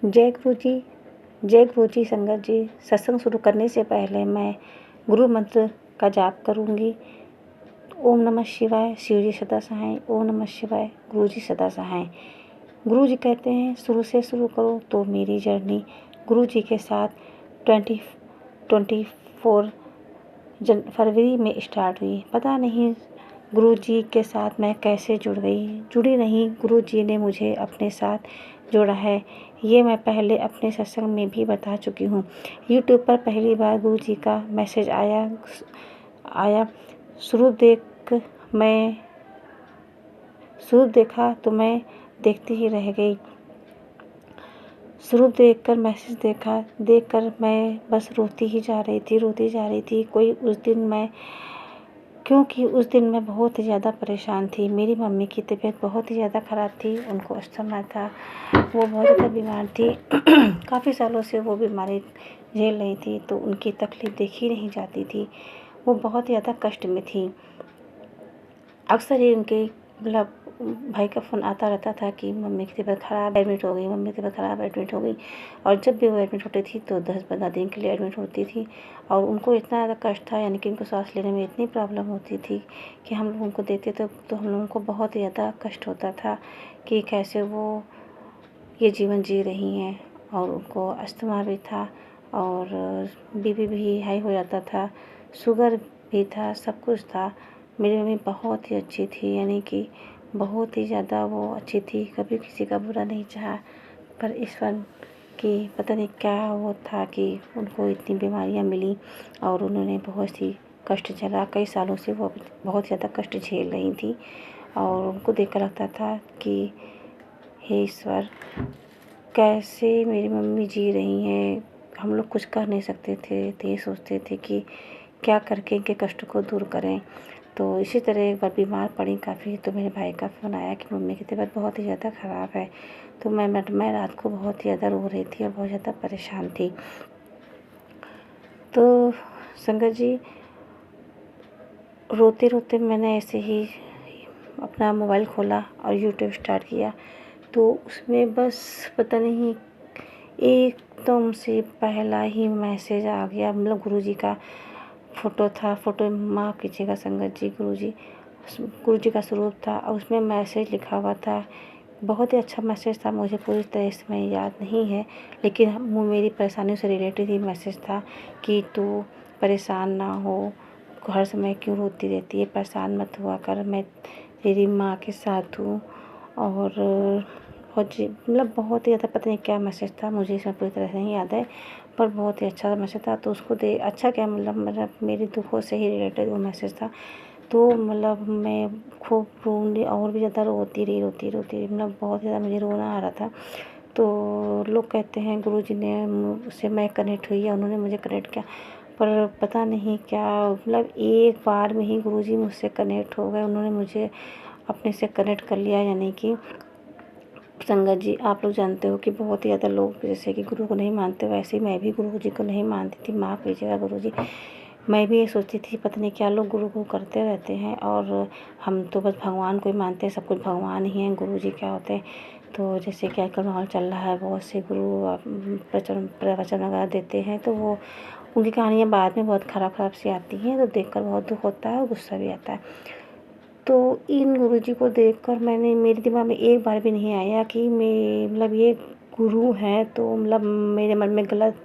जय गुरु जी। जय गुरु जी। संगत जी, सत्संग शुरू करने से पहले मैं गुरु मंत्र का जाप करूंगी। ओम नमः शिवाय, शिव जी सदा सहाय। ओम नमः शिवाय, गुरु जी सदा सहाय। गुरु जी कहते हैं शुरू से शुरू करो तो मेरी जर्नी गुरु जी के साथ 24 फरवरी में स्टार्ट हुई। पता नहीं गुरु जी के साथ मैं कैसे जुड़ी नहीं, गुरु जी ने मुझे अपने साथ जोड़ा है। ये मैं पहले अपने सत्संग में भी बता चुकी हूँ। यूट्यूब पर पहली बार गुरु जी का मैसेज आया। स्वरूप देखा तो मैं देखती ही रह गई। स्वरूप देखकर मैं बस रोती जा रही थी। क्योंकि उस दिन मैं बहुत ही ज़्यादा परेशान थी। मेरी मम्मी की तबीयत बहुत ही ज़्यादा ख़राब थी। उनको अस्थमा था, वो बहुत ज़्यादा बीमार थी। काफ़ी सालों से वो बीमारी झेल रही थी, तो उनकी तकलीफ़ देखी नहीं जाती थी। वो बहुत ज़्यादा कष्ट में थी। अक्सर ही उनके भाई का फ़ोन आता रहता था कि मम्मी की तबीयत ख़राब, एडमिट हो गई, मम्मी की तबीयत ख़राब, एडमिट हो गई। और जब भी वो एडमिट होती थी तो 10-15 दिन के लिए एडमिट होती थी। और उनको इतना ज़्यादा कष्ट था, यानी कि उनको सांस लेने में इतनी प्रॉब्लम होती थी कि हम लोग उनको देखते तो हम लोगों को बहुत ज़्यादा कष्ट होता था कि कैसे वो ये जीवन जी रही हैं। और उनको अस्थमा भी था और बीपी भी हाई हो जाता था, शुगर भी था, सब कुछ था। मेरी मम्मी बहुत ही अच्छी थी, यानी कि बहुत ही ज़्यादा वो अच्छी थी, कभी किसी का बुरा नहीं चाहा। पर ईश्वर की पता नहीं क्या वो था कि उनको इतनी बीमारियां मिली और उन्होंने बहुत ही कष्ट झेला। कई सालों से वो बहुत ज़्यादा कष्ट झेल रही थी और उनको देखकर लगता था कि हे ईश्वर, कैसे मेरी मम्मी जी रही हैं। हम लोग कुछ कर नहीं सकते थे, तो ये सोचते थे कि क्या करके इनके कष्ट को दूर करें। तो इसी तरह एक बार बीमार पड़ी काफ़ी, तो मेरे भाई का फ़ोन आया कि मम्मी की तबीयत बहुत ही ज़्यादा ख़राब है। तो मैं रात को बहुत ही ज़्यादा रो रही थी और बहुत ज़्यादा परेशान थी। तो संगत जी, रोते रोते मैंने ऐसे ही अपना मोबाइल खोला और यूट्यूब स्टार्ट किया। तो उसमें बस पता नहीं एकदम से पहला ही मैसेज आ गया। गुरुजी का फ़ोटो था। फ़ोटो माफ़ कीजिएगा संगत जी, गुरुजी का स्वरूप था और उसमें मैसेज लिखा हुआ था। बहुत ही अच्छा मैसेज था, मुझे पूरी तरह से मैं याद नहीं है, लेकिन वो मेरी परेशानियों से रिलेटेड ही मैसेज था कि तू परेशान ना हो, हर समय क्यों रोती रहती है, परेशान मत हुआ कर, मैं तेरी माँ के साथ हूँ। और बहुत ही ज़्यादा पता नहीं क्या मैसेज था, मुझे इसमें पूरी तरह से नहीं याद है, पर बहुत ही अच्छा मैसेज था। तो उसको अच्छा क्या मेरे दुखों से ही रिलेटेड वो मैसेज था। तो मैं खूब रोने और भी ज़्यादा रोती रही, बहुत ज़्यादा मुझे रोना आ रहा था। तो लोग कहते हैं गुरुजी ने उससे मैं कनेक्ट हुई या उन्होंने मुझे कनेक्ट किया, पर पता नहीं क्या एक बार में ही गुरुजी मुझसे कनेक्ट हो गए। उन्होंने मुझे अपने से कनेक्ट कर लिया। यानी कि संगत जी, आप लोग जानते हो कि बहुत ही ज़्यादा लोग जैसे कि गुरु को नहीं मानते, वैसे ही मैं भी गुरु जी को नहीं मानती थी। माफ़ कीजिएगा गुरु जी। मैं भी ये सोचती थी पता नहीं क्या लोग गुरु को करते रहते हैं और हम तो बस भगवान को ही मानते हैं, सब कुछ भगवान ही हैं, गुरु जी क्या होते हैं। तो जैसे कि आजकल माहौल चल रहा है, बहुत से गुरु प्रवचन वगैरह देते हैं, तो वो उनकी कहानियाँ बाद में बहुत ख़राब सी आती हैं, तो देखकर बहुत दुख होता है और गुस्सा भी आता है। तो इन गुरुजी को देखकर मेरे दिमाग में एक बार भी नहीं आया कि ये गुरु हैं। तो मेरे मन में गलत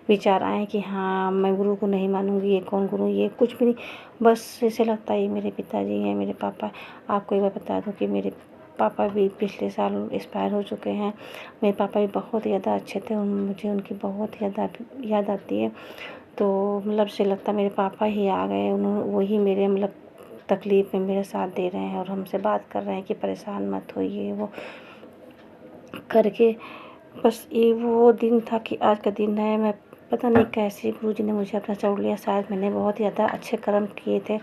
विचार आए कि हाँ, मैं गुरु को नहीं मानूंगी, ये कौन गुरु, ये कुछ भी नहीं। बस ऐसे लगता है ये मेरे पिताजी हैं, मेरे पापा। आपको एक बार बता दूं कि मेरे पापा भी पिछले साल एक्सपायर हो चुके हैं। मेरे पापा भी बहुत ज़्यादा अच्छे थे, मुझे उनकी बहुत ज़्यादा याद आती है। तो ऐसे लगता मेरे पापा ही आ गए, वही मेरे तकलीफ़ में मेरा साथ दे रहे हैं और हमसे बात कर रहे हैं कि परेशान मत होइए, वो करके। बस ये वो दिन था कि आज का दिन है। मैं पता नहीं कैसे गुरुजी ने मुझे अपना जोड़ लिया। शायद मैंने बहुत ज़्यादा अच्छे कर्म किए थे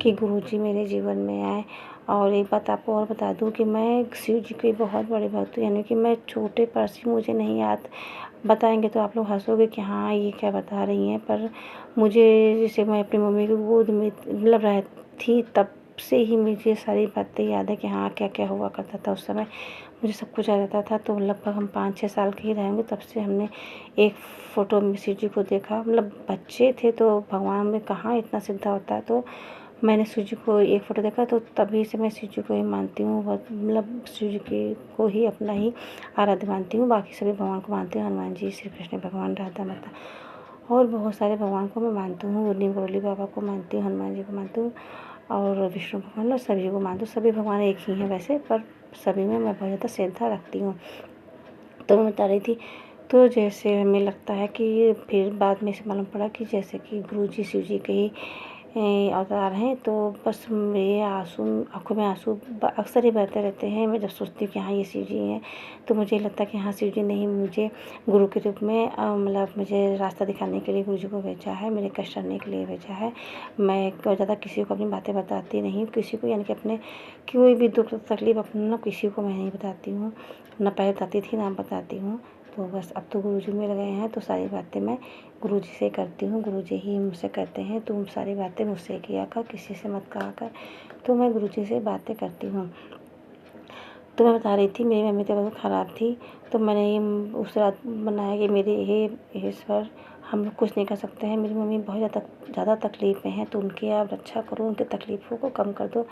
कि गुरुजी मेरे जीवन में आए। और एक बात आपको और बता दूं कि मैं शिव जी की बहुत बड़ी भक्त हूँ, यानी कि मैं छोटे पर से मुझे नहीं याद, बताएंगे तो आप लोग हंसोगे कि हाँ ये क्या बता रही हैं। पर मुझे जैसे मैं अपनी मम्मी की गोद में थी, तब से ही मुझे सारी बातें याद है कि हाँ क्या क्या हुआ करता था उस समय। मुझे सब कुछ याद आता था। तो लगभग हम 5-6 साल के ही रहेंगे, तब से हमने एक फ़ोटो में शिव जी को देखा। मतलब बच्चे थे तो भगवान में कहाँ इतना श्रद्धा होता है, तो मैंने शिव जी को एक फ़ोटो देखा, तो तभी से मैं शिव जी को ही मानती हूँ। बहुत मतलब शिव जी को ही अपना ही आराध्य मानती हूँ। बाकी सभी भगवान को मानती हूँ, हनुमान जी, श्री कृष्ण भगवान, राधा माता और बहुत सारे भगवान को मैं मानती हूँ। नीम करोली बाबा को मानती हूँ, हनुमान जी को मानती हूँ और विष्णु भगवान और सभी को मानती हूँ। सभी भगवान एक ही हैं वैसे, पर सभी में मैं बहुत ज़्यादा श्रद्धा रखती हूँ। तो मैं बता रही थी, तो जैसे हमें लगता है कि फिर बाद में से मालूम पड़ा कि जैसे कि गुरुजी शिव जी के ही अवतार हैं। तो बस मेरे आँखों में आँसू अक्सर ही बहते रहते हैं। मैं जब सोचती हूँ कि हाँ ये शिव जी हैं, तो मुझे लगता है कि हाँ शिव जी ने ही मुझे गुरु के रूप में मतलब मुझे रास्ता दिखाने के लिए गुरु जी को भेजा है, मेरे कष्ट हरने के लिए भेजा है। मैं बहुत ज़्यादा किसी को अपनी बातें बताती नहीं हूँ, किसी को यानी कि अपने कोई भी दुःख तकलीफ़ अपना किसी को मैं नहीं बताती हूँ, ना पहले बताती थी ना बताती हूँ। तो बस अब तो गुरुजी मिल गए हैं, तो सारी बातें मैं गुरुजी से करती हूँ। गुरुजी ही मुझसे कहते हैं तुम सारी बातें मुझसे किया कर, किसी से मत कहा कर। तो मैं गुरुजी से बातें करती हूँ। तो मैं बता रही थी, मेरी मम्मी तबीयत ख़राब थी, तो मैंने ये उस रात बनाया कि मेरे हे ईश्वर, हम लोग कुछ नहीं कर सकते हैं। मेरी मम्मी बहुत ज़्यादा तकलीफ़ में हैं, तो उनकी आप रक्षा करो, उनकी तकलीफ़ों को कम कर दो।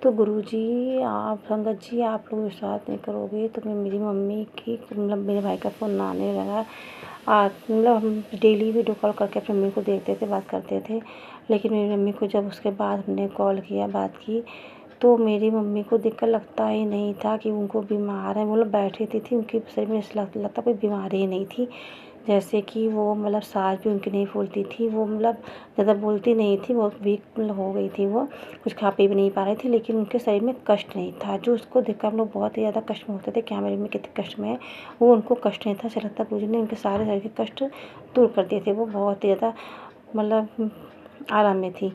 तो गुरुजी, आप संगत जी, आप लोग विश्वास नहीं करोगे, तो मेरी मम्मी की मतलब मेरे भाई का फ़ोन ना आने लगा। मतलब हम डेली वीडियो कॉल करके अपनी मम्मी को देखते थे, बात करते थे। लेकिन मेरी मम्मी को जब उसके बाद हमने कॉल किया, बात की, तो मेरी मम्मी को देखकर लगता ही नहीं था कि उनको बीमार है। मतलब बैठी थी उनके शरीर में ऐसा लगता कोई बीमारी ही नहीं थी। जैसे कि वो मतलब साँस भी उनकी नहीं फूलती थी। वो मतलब ज़्यादा बोलती नहीं थी, बहुत वीक मतलब हो गई थी वो, कुछ खा पी भी नहीं पा रही थी, लेकिन उनके शरीर में कष्ट नहीं था। जो उसको देखकर हम लोग बहुत ही ज़्यादा कष्ट में होते थे, क्या मेरी मम्मी कितने कष्ट में है, वो उनको कष्ट नहीं था। ऐसा लगता गुरुजी ने उनके सारे शरीर के कष्ट दूर कर दिए थे। वो बहुत ही ज़्यादा मतलब आराम में थी।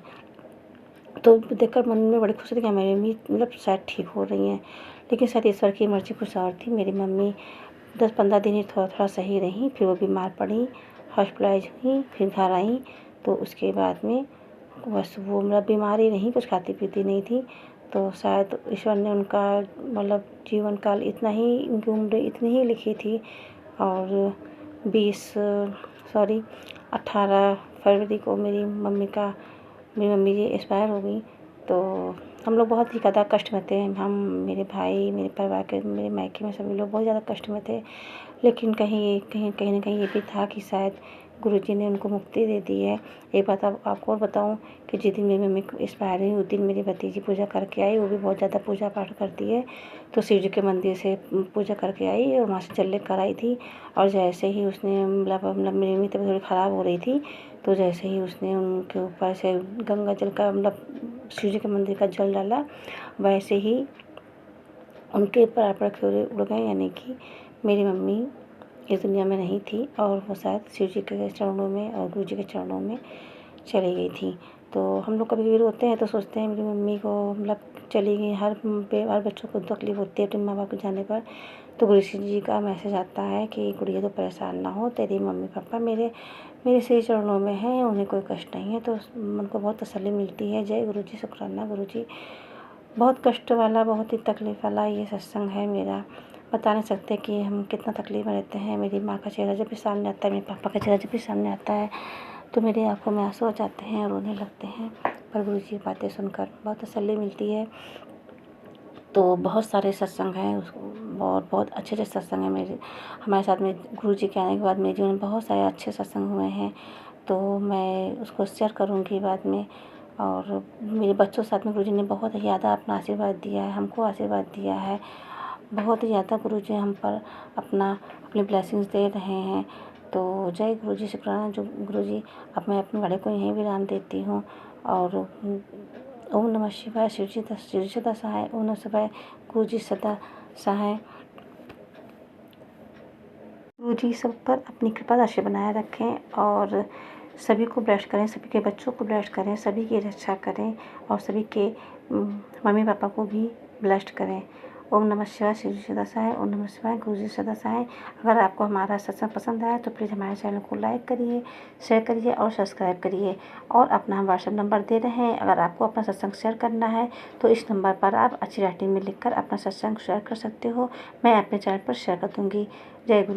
तो देखकर मन में बड़ी खुशी थी कि मेरी मम्मी मतलब शायद ठीक हो रही हैं। लेकिन शायद ईश्वर की मर्ज़ी कुछ और थी। मेरी मम्मी 10-15 दिन ही थोड़ा सही रहीं, फिर वो बीमार पड़ी, हॉस्पिटलाइज़ हुईं, फिर घर आईं। तो उसके बाद में बस वो मतलब बीमार ही रहीं, कुछ खाती पीती नहीं थी। तो शायद ईश्वर ने उनका मतलब जीवन काल इतना ही, उनकी उम्र इतनी ही लिखी थी। और 18 फरवरी को मेरी मम्मी जी एक्सपायर हो गई। तो हम लोग बहुत ही ज़्यादा कष्ट में थे। हम, मेरे भाई, मेरे परिवार के, मेरे मायके में सभी लोग बहुत ज़्यादा कष्ट में थे। लेकिन कहीं न कहीं ये भी था कि शायद गुरुजी ने उनको मुक्ति दे दी है। एक बात अब आपको और बताऊँ कि जिस दिन मेरी मम्मी एक्सपायर हुई, उस दिन मेरी भतीजी पूजा करके आई। वो भी बहुत ज़्यादा पूजा पाठ करती है। तो शिव जी के मंदिर से पूजा करके आई और वहाँ से जल लेकर आई थी। और जैसे ही उसने मतलब मेरी मम्मी तबीयत थोड़ी ख़राब हो रही थी, तो जैसे ही उसने उनके ऊपर से गंगा जल का मतलब शिव जी के मंदिर का जल डाला, वैसे ही उनके प्राण उड़ गए। यानी कि मेरी मम्मी इस दुनिया में नहीं थी और वो शायद शिव जी के चरणों में और गुरु जी के चरणों में चली गई थी। तो हम लोग कभी-कभी रोते हैं तो सोचते हैं मेरी मम्मी को मतलब चली गई। हर बच्चों को तकलीफ़ होती है अपने माँ बाप के जाने पर। तो गुरु जी का मैसेज आता है कि गुड़िया तो परेशान ना हो, तेरी मम्मी पापा मेरे मेरे श्री चरणों में हैं, उन्हें कोई कष्ट नहीं है। तो मन को बहुत तसल्ली मिलती है। जय गुरु जी, शुक्राना गुरु जी। बहुत कष्ट वाला, बहुत ही तकलीफ़ वाला ये सत्संग है मेरा। बता नहीं सकते कि हम कितना तकलीफ़ में रहते हैं। मेरी माँ का चेहरा जब भी सामने आता है, मेरे पापा का चेहरा जब भी सामने आता है, तो मेरी आँखों में आँसू आ जाते हैं और रोने लगते हैं। पर गुरु जी की बातें सुनकर बहुत तसल्ली मिलती है। तो बहुत सारे सत्संग हैं और बहुत अच्छे सत्संग हैं मेरे हमारे साथ में। गुरु जी के आने के बाद मेरे जीवन में बहुत सारे अच्छे सत्संग हुए हैं, तो मैं उसको शेयर करूँगी बाद में। और मेरे बच्चों के साथ में गुरुजी ने बहुत ही ज़्यादा अपना आशीर्वाद दिया है, हमको आशीर्वाद दिया है। बहुत ही ज़्यादा गुरुजी हम पर अपनी ब्लेसिंग्स दे रहे हैं। तो जय गुरुजी, शुक्राना जो गुरुजी। अब मैं अपने बड़े को यहीं विराम देती हूँ। और ओम नमः शिवाय। शिव जी सदा सहाय। ओम नमः शिवाय। गुरुजी सदा सहाय। गुरुजी सब पर अपनी कृपा राशि बनाए रखें और सभी को ब्लेस्ड करें, सभी के बच्चों को ब्लेस्ड करें, सभी की रक्षा करें और सभी के मम्मी पापा को भी ब्लेस्ड करें। ओम नमः शिवाय, शिव जी सदा सहाय। ओम नमः शिवाय, गुरु जी सदा सहाय। अगर आपको हमारा सत्संग पसंद आया तो प्लीज़ हमारे चैनल को लाइक करिए, शेयर करिए और सब्सक्राइब करिए। और अपना हम व्हाट्सएप नंबर दे रहे हैं, अगर आपको अपना सत्संग शेयर करना है तो इस नंबर पर आप अच्छी राइटिंग में लिखकर अपना सत्संग शेयर कर सकते हो। मैं अपने चैनल पर शेयर कर दूँगी। जय गुरु।